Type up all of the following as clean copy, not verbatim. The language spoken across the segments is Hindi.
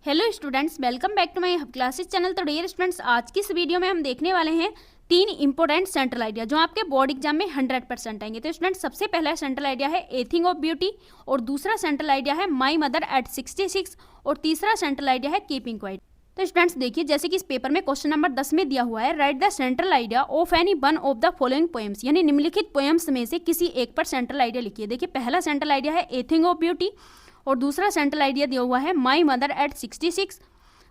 Hello students, welcome back to my classes channel. तो डियर स्टूडेंट्स, आज की इस वीडियो में हम देखने वाले हैं 3 इंपॉर्टेंट सेंट्रल आइडिया जो आपके बोर्ड एग्जाम में 100% आएंगे। तो स्टूडेंट्स, सबसे पहला सेंट्रल आइडिया है ए थिंग ऑफ ब्यूटी, और दूसरा सेंट्रल आइडिया है माई मदर एट 66, और तीसरा सेंट्रल आइडिया है कीपिंग क्वाइट। तो स्टूडेंट्स देखिए, जैसे कि इस पेपर में क्वेश्चन नंबर 10 में दिया हुआ है, right the central idea of any one of the following poems, यानी निम्नलिखित पोएम्स में से किसी एक पर सेंट्रल आइडिया लिखिए। देखिए, पहला सेंट्रल आइडिया है ए थिंग ऑफ ब्यूटी, और दूसरा सेंट्रल आइडिया दिया हुआ है माई मदर एट 66,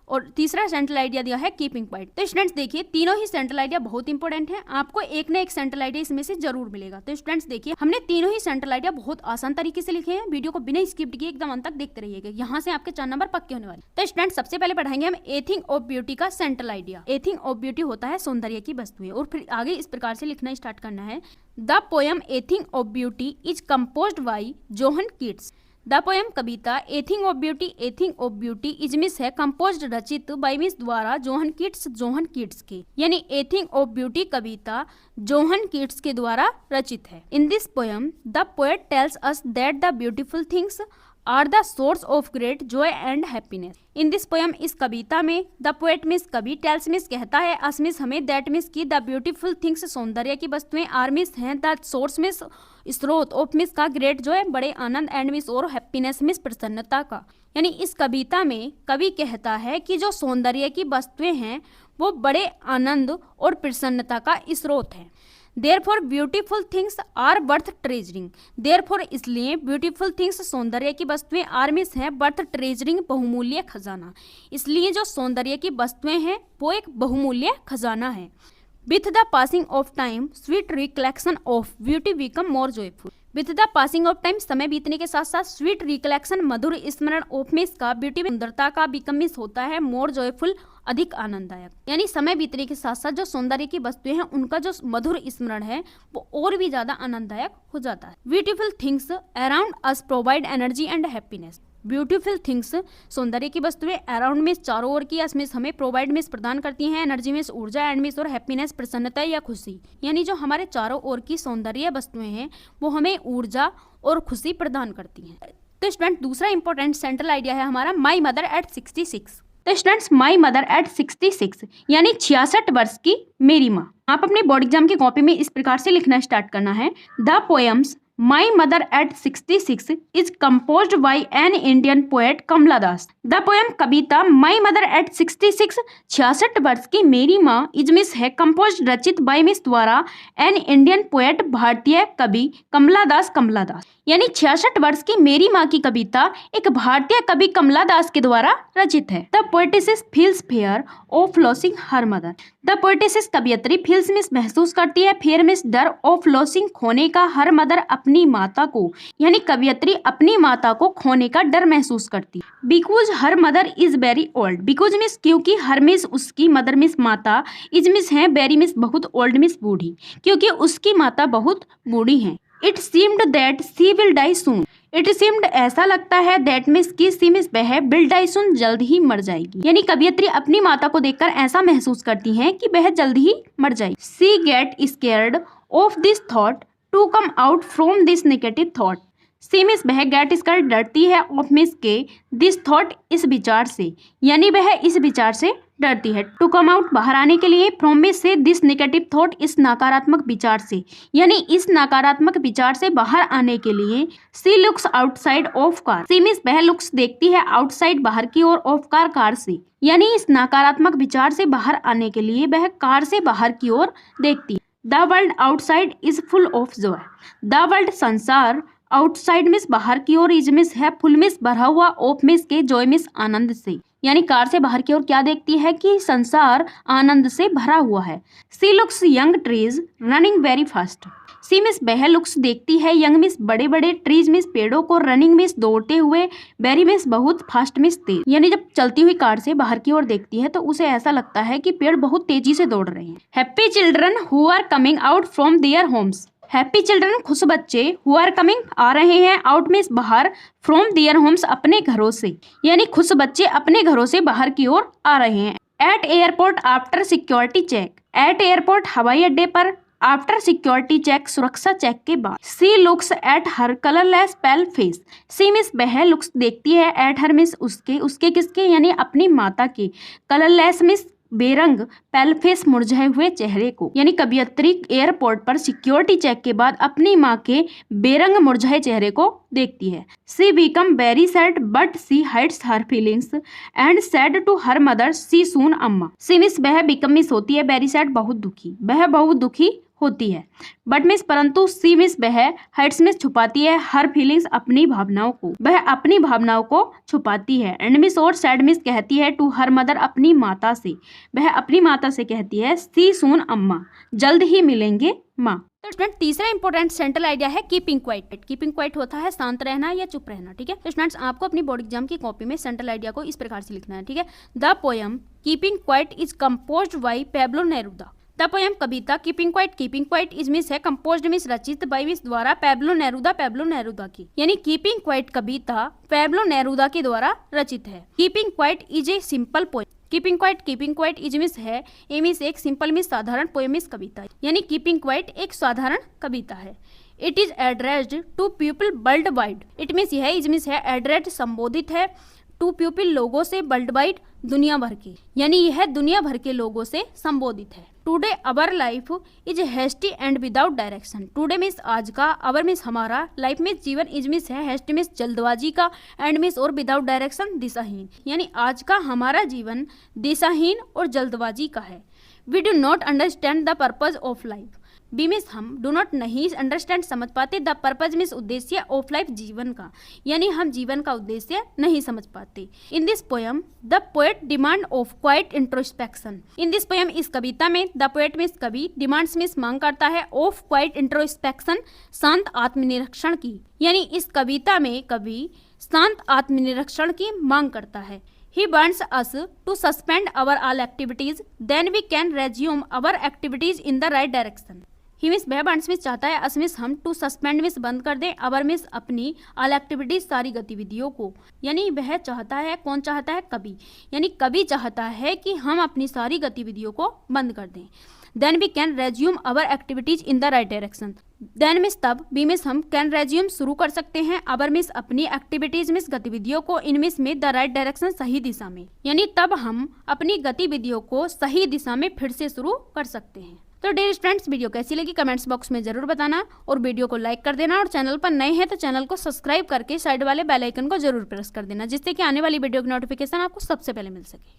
और तीसरा सेंट्रल आइडिया दिया है कीपिंग क्वाइट। तो स्टूडेंट्स देखिए, तीनों ही सेंट्रल आइडिया बहुत इंपॉर्टेंट है, आपको एक ना एक सेंट्रल आइडिया इसमें से जरूर मिलेगा। तो स्टूडेंट्स देखिए, हमने तीनों ही सेंट्रल आइडिया बहुत आसान तरीके से लिखे हैं। वीडियो को बिना स्किप किए एकदम अंत तक देखते रहिएगा, यहाँ से आपके 4 नंबर पक्के होने वाले। तो स्टूडेंट्स, सबसे पहले पढ़ाएंगे हम ए थिंग ऑफ ब्यूटी का central idea. A thing of beauty होता है सौंदर्य की वस्तुएं, और फिर आगे इस प्रकार से लिखना स्टार्ट करना है। The poem a thing of beauty is composed by John Keats. The poem कविता a thing of beauty is मिस है कंपोज्ड रचित बाय मिस द्वारा जोहन कीट्स के, यानी ए थिंग ऑफ ब्यूटी कविता जोहन कीट्स के द्वारा रचित है। In this poem the poet tells us that the beautiful things are the source of great joy and happiness. In this poem, इस कविता में, द पोएट मिस कवि, टेल्स मिस कहता है, अस मिस हमें, दैट मिस की, द ब्यूटीफुल थिंग्स सौंदर्य की वस्तुएं, आर मिस हैं, द सोर्स मिस स्रोत, ऑफ मिस का, ग्रेट जॉय बड़े आनंद, एंड मिस और हैप्पीनेस मिस प्रसन्नता का। यानी इस कविता में कवि कहता है कि जो सौंदर्य की वस्तुएं हैं वो बड़े आनंद और प्रसन्नता का स्रोत है। Therefore beautiful things are worth treasuring. Therefore इसलिए ब्यूटीफुल थिंग्स सौंदर्य की वस्तुएं, आर मिस हैं, वर्थ ट्रेजरिंग बहुमूल्य खजाना। इसलिए जो सौंदर्य की वस्तुएं हैं वो एक बहुमूल्य खजाना है। With the passing of time sweet recollection of beauty become more joyful. With the passing of time, समय बीतने के साथ साथ, स्वीट रिकलेक्शन मधुर स्मरण ऑफ मिस का, ब्यूटी सुंदरता का, बिकम मिस होता है मोर जॉयफुल अधिक आनंददायक। यानी समय बीतने के साथ साथ जो सौंदर्य की वस्तुएं हैं उनका जो मधुर स्मरण है वो और भी ज्यादा आनंददायक हो जाता है। Beautiful things around us provide energy and happiness. Beautiful things सौंदर्य की वस्तुएं अराउंड में, चारों ओर की, असमिस हमें, प्रोवाइड में प्रदान करती हैं, एनर्जी में ऊर्जा, एंड में और हैप्पीनेस प्रसन्नता या खुशी। यानी जो हमारे चारों ओर की सौंदर्य वस्तुएं हैं वो हमें ऊर्जा और खुशी प्रदान करती हैं। तो स्टूडेंट, दूसरा इंपॉर्टेंट सेंट्रल आइडिया है हमारा माई मदर एट 66। तो स्टूडेंट्स, माई मदर एट 66 यानी 66 वर्ष की मेरी माँ। आप अपने बोर्ड एग्जाम की कॉपी में इस प्रकार से लिखना स्टार्ट करना है। The poems my mother at 66 is composed by an Indian poet Kamala Das. The poem कविता माई मदर एट 66 66 वर्ष की मेरी माँ इज मिस है कंपोज्ड रचित बाय मिस द्वारा एन इंडियन पोएट भारतीय कवि कमला दास। यानी 66 वर्ष की मेरी माँ की कविता एक भारतीय कवि कमला दास के द्वारा रचित है। The poet's feels fair of losing her mother. The poet's कवियत्री फील्स मिस महसूस करती है, फेयर मिस डर, ऑफ लॉसिंग खोने का, हर मदर अपनी माता को, यानी कवियत्री अपनी माता को खोने का डर महसूस करती। Because her mother is very old. Because मिस क्योंकि, हर मिस उसकी, मदर मिस माता, इज मिस है, वेरी मिस बहुत, ओल्ड मिस बूढ़ी, क्योंकि उसकी माता बहुत बूढ़ी है। It seemed that she will die soon. It seemed ऐसा लगता है, दैट मिस की, सी मिस वह, विल डाई सून जल्द ही मर जाएगी। यानी कवियत्री अपनी माता को देखकर ऐसा महसूस करती हैं कि वह जल्द ही मर जाएगी। She get scared of this thought to come out from this negative thought. She मिस वह गेट स्केयर्ड डरती है, ऑफ मिस के, दिस थॉट इस विचार से, यानी वह इस विचार से डरती है। टू कम आउट बाहर आने के लिए, फ्रॉम मिस से, दिस नेगेटिव थॉट इस नकारात्मक विचार से, यानी इस नकारात्मक विचार से बाहर आने के लिए। She looks outside of car. She मिस वह लुक्स देखती है, आउटसाइड बाहर की ओर, ऑफ कार कार से, यानी इस नकारात्मक विचार से बाहर आने के लिए वह कार से बाहर की ओर देखती है। The world outside is full of Joy. The world संसार, आउटसाइड मिस बाहर की ओर, इज मिस है, फुल मिस भरा हुआ, ऑफ मिस के, जॉय मिस आनंद से, यानी कार से बाहर की ओर क्या देखती है कि संसार आनंद से भरा हुआ है। She looks young trees running very fast. She मिस वह लुक्स देखती है, यंग मिस बड़े बड़े, ट्रीज मिस पेड़ों को, रनिंग मिस दौड़ते हुए, वेरी मिस बहुत, फास्ट मिस तेज। यानी जब चलती हुई कार से बाहर की ओर देखती है तो उसे ऐसा लगता है कि पेड़ बहुत तेजी से दौड़ रहे हैं। Happy children who are coming out from their homes. Happy children खुश बच्चे, हु आर कमिंग आ रहे हैं, आउट में बाहर, फ्रॉम देयर होम्स अपने घरों से, यानी खुश बच्चे अपने घरों से बाहर की ओर आ रहे हैं। At airport after security check. At airport हवाई अड्डे पर, आफ्टर सिक्योरिटी चेक, सुरक्षा चेक के बाद। She looks at her colourless pale face. She मिस वह लुक्स देखती है एट हर मिस उसके किसके यानी अपनी माता के, कलरलेस मिस बेरंग, पेल फेस मुरझाए हुए चेहरे को। यानी कवियत्री एयरपोर्ट पर सिक्योरिटी चेक के बाद अपनी माँ के बेरंग मुरझाए चेहरे को देखती है। She become very sad but she hides her feelings and said to her mother she soon अम्मा। सी मिस वह बिकम मिस होती है, वेरी सैड बहुत दुखी, वह बहुत दुखी होती है, बट मिस परंतु सी मिस वह हाइड्स मिस छुपाती है, हर फीलिंग्स अपनी भावनाओं को, वह अपनी भावनाओं को छुपाती है। एंड मिस और सैड मिस कहती है टू हर मदर अपनी माता से, वह अपनी माता से कहती है सी सून अम्मा, जल्द ही मिलेंगे माँ। तो स्टूडेंट तीसरा इंपॉर्टेंट सेंट्रल आइडिया है कीपिंग क्वाइट। कीपिंग क्वाइट होता है शांत रहना या चुप रहना, ठीक है। तो स्टूडेंट्स आपको अपनी बोर्ड एग्जाम की कॉपी में सेंट्रल आइडिया को इस प्रकार से लिखना है, ठीक है। The poem keeping quiet is composed bye Pablo Neruda. The poem Kavita keeping quiet is मिस है कंपोज्ड मिस रचित बाय मिस द्वारा पैब्लो नेरुदा की, यानी कीपिंग क्वाइट कविता पैब्लो नेरुदा के द्वारा रचित है। Keeping quiet is a simple poem. Keeping quiet is मिस है ए मिस एक सिंपल मिस साधारण पोयम मिस कविता, यानी कीपिंग क्वाइट एक साधारण कविता है। It is addressed to people world wide. It मिस यह इज मिस है एड्रेस्ड संबोधित है टू पीपल लोगों से, वर्ल्ड वाइड दुनिया भर के, यानी यह दुनिया भर के लोगों से संबोधित है। Today our life is hasty and without direction. Today मिस आज का, अवर मिस हमारा, लाइफ मिस जीवन, इज मिस है हेस्ट मिस जल्दबाजी का, एंड मिस और विदाउट डायरेक्शन दिशाहीन, यानी आज का हमारा जीवन दिशाहीन और जल्दबाजी का है। We do not understand the purpose of life. We मिस हम डू नॉट नहीं अंडरस्टैंड समझ पाते, द पर्पज मिस उद्देश्य ऑफ लाइफ जीवन का, यानी हम जीवन का उद्देश्य नहीं समझ पाते। In this poem the poet demand of quite introspection. In this poem इस कविता में द पोएट मिस कवि डिमांड्स मिस मांग करता है ऑफ क्वाइट इंट्रोस्पेक्शन शांत आत्मनिरीक्षण की, यानी इस कविता में कवि शांत आत्मनिरीक्षण की मांग करता है। He wants us to suspend our all activities, then we can resume our activities in the right direction. He miss वह वांट्स मिस चाहता है, अस मिस हम, टू सस्पेंड मिस बंद कर दें, अवर मिस अपनी, ऑल एक्टिविटीज सारी गतिविधियों को, यानी वह चाहता है, कौन चाहता है, कवि, यानी कवि चाहता है कि हम अपनी सारी गतिविधियों को बंद कर दें। Then we can resume our activities in the right direction. Then मिस तब, बी मिस हम, कैन रेज्यूम शुरू कर सकते हैं, अवर मिस अपनी, एक्टिविटीज मिस गतिविधियों को, इन मिस में द राइट डायरेक्शन सही दिशा में, यानी तब हम अपनी गतिविधियों को सही दिशा में फिर से शुरू कर सकते हैं। तो डियर स्टूडेंट्स वीडियो कैसी लगी कमेंट्स बॉक्स में जरूर बताना, और वीडियो को लाइक कर देना, और चैनल पर नए हैं तो चैनल को सब्सक्राइब करके साइड वाले बेल आइकन को जरूर प्रेस कर देना, जिससे कि आने वाली वीडियो की नोटिफिकेशन आपको सबसे पहले मिल सके।